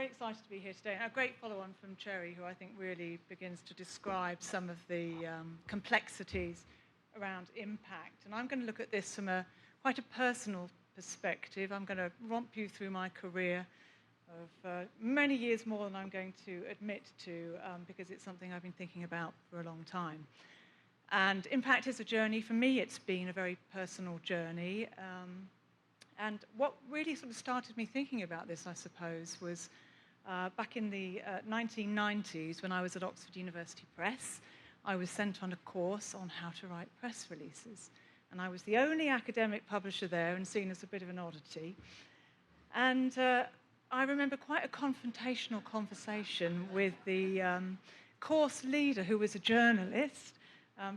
very excited to be here today. A great follow-on from Cherry, who I think really begins to describe some of the complexities around impact. And I'm going to look at this from quite a personal perspective. I'm going to romp you through my career of many years more than I'm going to admit to, because it's something I've been thinking about for a long time. And impact is a journey. For me, it's been a very personal journey. And what really sort of started me thinking about this, I suppose, was back in the 1990s when I was at Oxford University Press. I was sent on a course on how to write press releases. And I was the only academic publisher there and seen as a bit of an oddity. And I remember quite a confrontational conversation with the course leader, who was a journalist,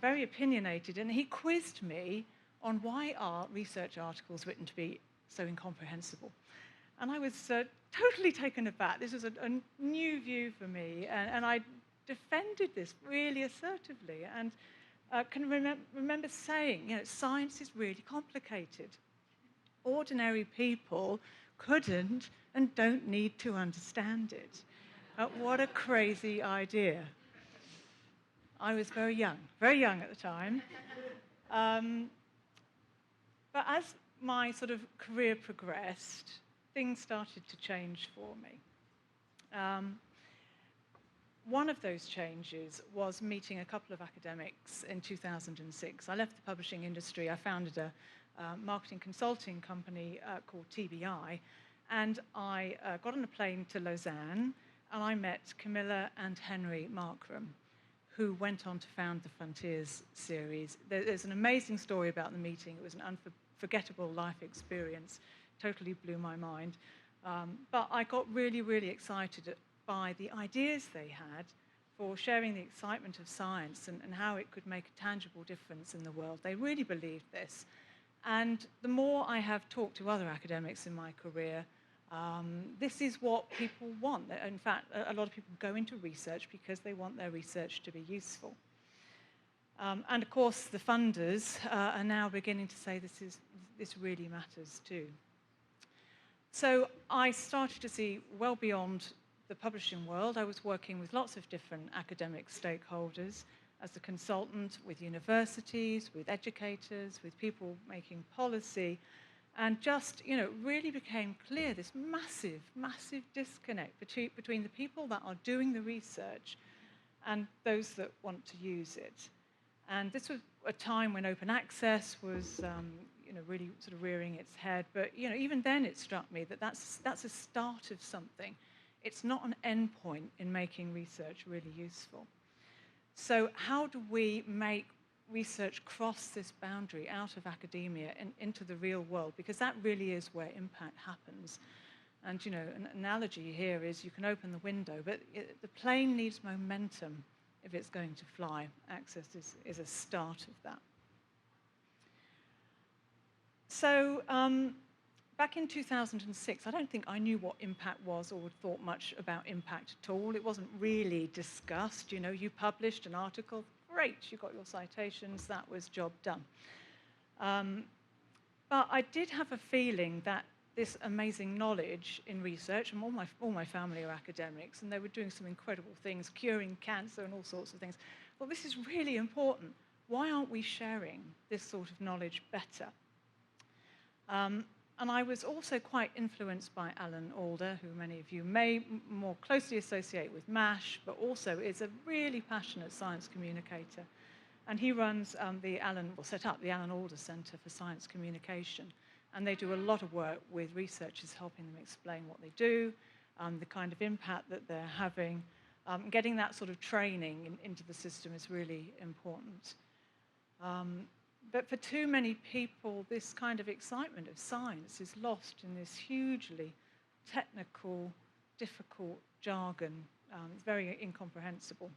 very opinionated, and he quizzed me on why are research articles written to be so incomprehensible. And I was totally taken aback. This was a new view for me, and I defended this really assertively, and can remember saying, you know, science is really complicated. Ordinary people couldn't and don't need to understand it. What a crazy idea. I was very young at the time. But as my sort of career progressed, things started to change for me. One of those changes was meeting a couple of academics in 2006. I left the publishing industry. I founded a marketing consulting company called TBI, and I got on a plane to Lausanne, and I met Camilla and Henry Markram, who went on to found the Frontiers series. There's an amazing story about the meeting. It was an unforgettable life experience, totally blew my mind. But I got really, really excited by the ideas they had for sharing the excitement of science and how it could make a tangible difference in the world. They really believed this. And the more I have talked to other academics in my career, this is what people want. In fact, a lot of people go into research because they want their research to be useful. And of course, the funders are now beginning to say this really matters too. So I started to see well beyond the publishing world. I was working with lots of different academic stakeholders as a consultant with universities, with educators, with people making policy. And just, you know, really became clear this massive, massive disconnect between the people that are doing the research and those that want to use it. And this was a time when open access was, you know, really sort of rearing its head. But, you know, even then it struck me that that's a start of something. It's not an end point in making research really useful. So how do we make research cross this boundary out of academia and into the real world? Because that really is where impact happens. And, you know, an analogy here is you can open the window, but the plane needs momentum if it's going to fly. Access is a start of that. So back in 2006, I don't think I knew what impact was or had thought much about impact at all. It wasn't really discussed. You know, you published an article, great, you got your citations, that was job done. But I did have a feeling that this amazing knowledge in research, and all my family are academics, and they were doing some incredible things, curing cancer and all sorts of things. Well, this is really important. Why aren't we sharing this sort of knowledge better? And I was also quite influenced by Alan Alda, who many of you may more closely associate with MASH, but also is a really passionate science communicator. And he runs set up the Alan Alda Centre for Science Communication. And they do a lot of work with researchers, helping them explain what they do, the kind of impact that they're having. Getting that sort of training into the system is really important. But for too many people, this kind of excitement of science is lost in this hugely technical, difficult jargon. It's very incomprehensible.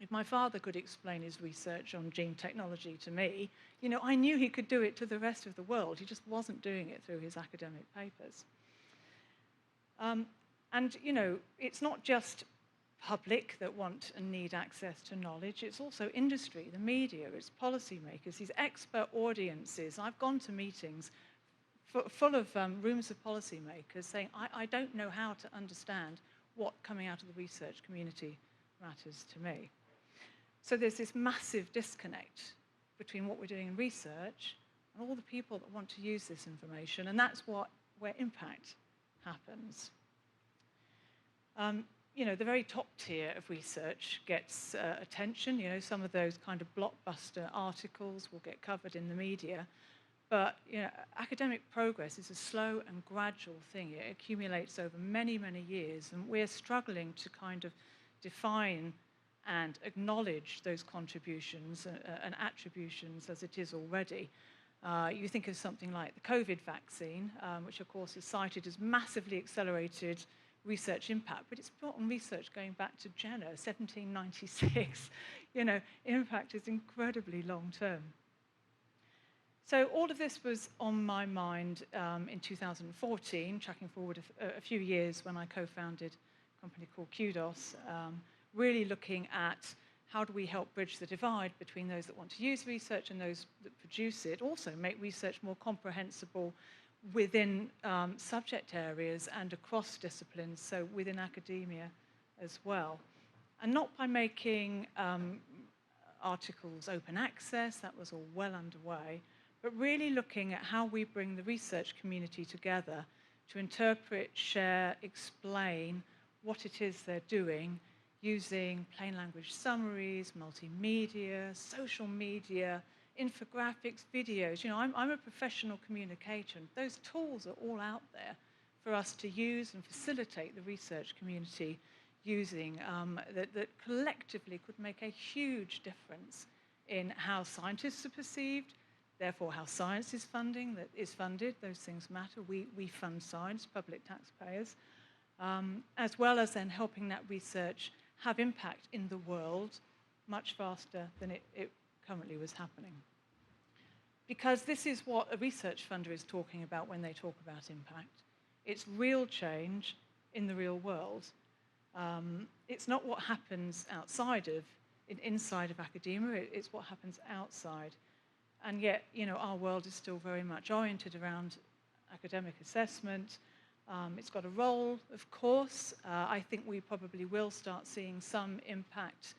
If my father could explain his research on gene technology to me, you know, I knew he could do it to the rest of the world. He just wasn't doing it through his academic papers. And, you know, it's not just public that want and need access to knowledge. It's also industry, the media, it's policymakers, these expert audiences. I've gone to meetings full of rooms of policymakers saying, I don't know how to understand what coming out of the research community matters to me. So there's this massive disconnect between what we're doing in research and all the people that want to use this information, and that's where impact happens. The very top tier of research gets attention. Some of those kind of blockbuster articles will get covered in the media. But academic progress is a slow and gradual thing. It accumulates over many, many years, and we're struggling to kind of define and acknowledge those contributions and attributions as it is already. You think of something like the COVID vaccine, which of course is cited as massively accelerated research impact, but it's built on research going back to Jenner, 1796. Impact is incredibly long term. So all of this was on my mind in 2014, tracking forward a few years when I co-founded a company called Kudos, really looking at how do we help bridge the divide between those that want to use research and those that produce it, also make research more comprehensible within subject areas and across disciplines, so within academia as well. And not by making articles open access, that was all well underway, but really looking at how we bring the research community together to interpret, share, explain what it is they're doing using plain language summaries, multimedia, social media, infographics, videos. I'm a professional communicator, and those tools are all out there for us to use and facilitate the research community using that collectively could make a huge difference in how scientists are perceived, therefore how science is funded. Those things matter. We fund science, public taxpayers, as well as then helping that research have impact in the world much faster than it currently was happening. Because this is what a research funder is talking about when they talk about impact. It's real change in the real world. It's not what happens inside of academia, it's what happens outside. And yet, our world is still very much oriented around academic assessment. It's got a role, of course. I think we probably will start seeing some impact,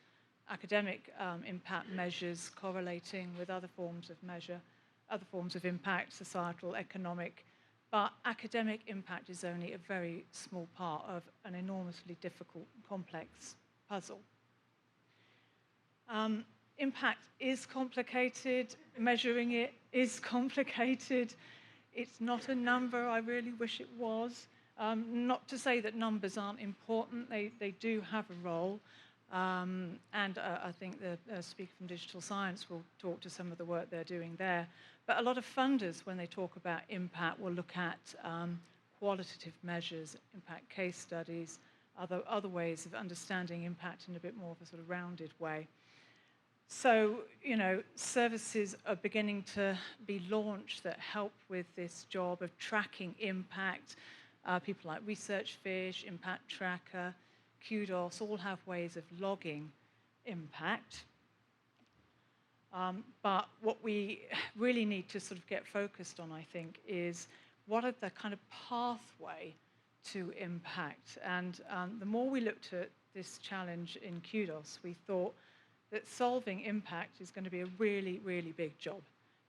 academic impact measures correlating with other forms of impact, societal, economic. But academic impact is only a very small part of an enormously difficult, complex puzzle. Impact is complicated. Measuring it is complicated. It's not a number. I really wish it was. Not to say that numbers aren't important. They do have a role. And I think the speaker from Digital Science will talk to some of the work they're doing there. But a lot of funders, when they talk about impact, will look at qualitative measures, impact case studies, other ways of understanding impact in a bit more of a sort of rounded way. So, services are beginning to be launched that help with this job of tracking impact. People like ResearchFish, Impact Tracker, Kudos all have ways of logging impact. But what we really need to sort of get focused on, I think, is what are the kind of pathway to impact. And the more we looked at this challenge in Kudos, we thought that solving impact is going to be a really, really big job.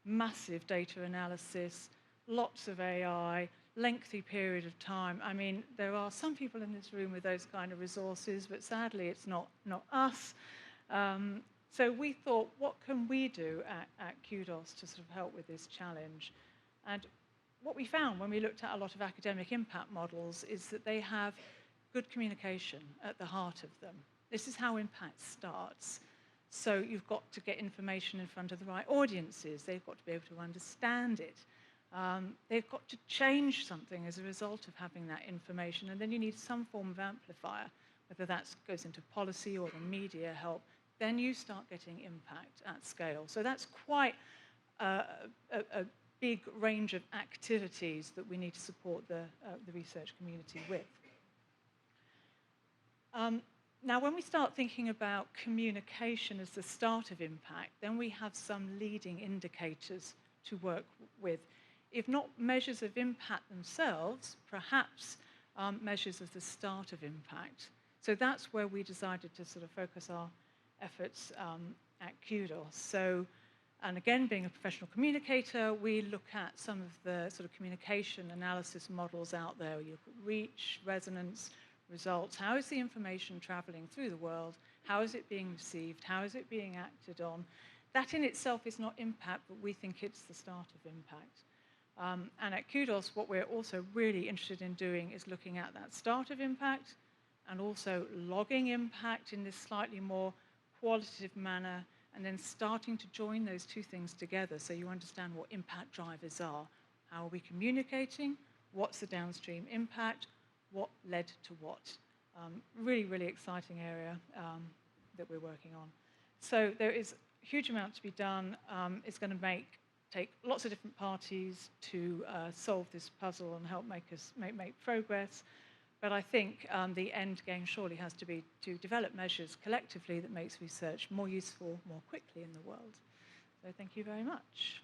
Massive data analysis, lots of AI, lengthy period of time. I mean, there are some people in this room with those kind of resources, but sadly it's not us. So we thought, what can we do at Kudos to sort of help with this challenge? And what we found when we looked at a lot of academic impact models is that they have good communication at the heart of them. This is how impact starts. So you've got to get information in front of the right audiences. They've got to be able to understand it. They've got to change something as a result of having that information. And then you need some form of amplifier, whether that goes into policy or the media help. Then you start getting impact at scale. So that's quite a big range of activities that we need to support the research community with. Now, when we start thinking about communication as the start of impact, then we have some leading indicators to work with. if not measures of impact themselves, perhaps measures of the start of impact. So that's where we decided to sort of focus our efforts at Kudos. So, and again, being a professional communicator, we look at some of the sort of communication analysis models out there. You look at reach, resonance, results. How is the information traveling through the world? How is it being received? How is it being acted on? That in itself is not impact, but we think it's the start of impact. And at Kudos, what we're also really interested in doing is looking at that start of impact and also logging impact in this slightly more qualitative manner, and then starting to join those two things together so you understand what impact drivers are. How are we communicating? What's the downstream impact? What led to what? Really, really exciting area that we're working on. So there is a huge amount to be done. It's going to take lots of different parties to solve this puzzle and help make us make progress. But I think the end game surely has to be to develop measures collectively that makes research more useful, more quickly in the world. So thank you very much.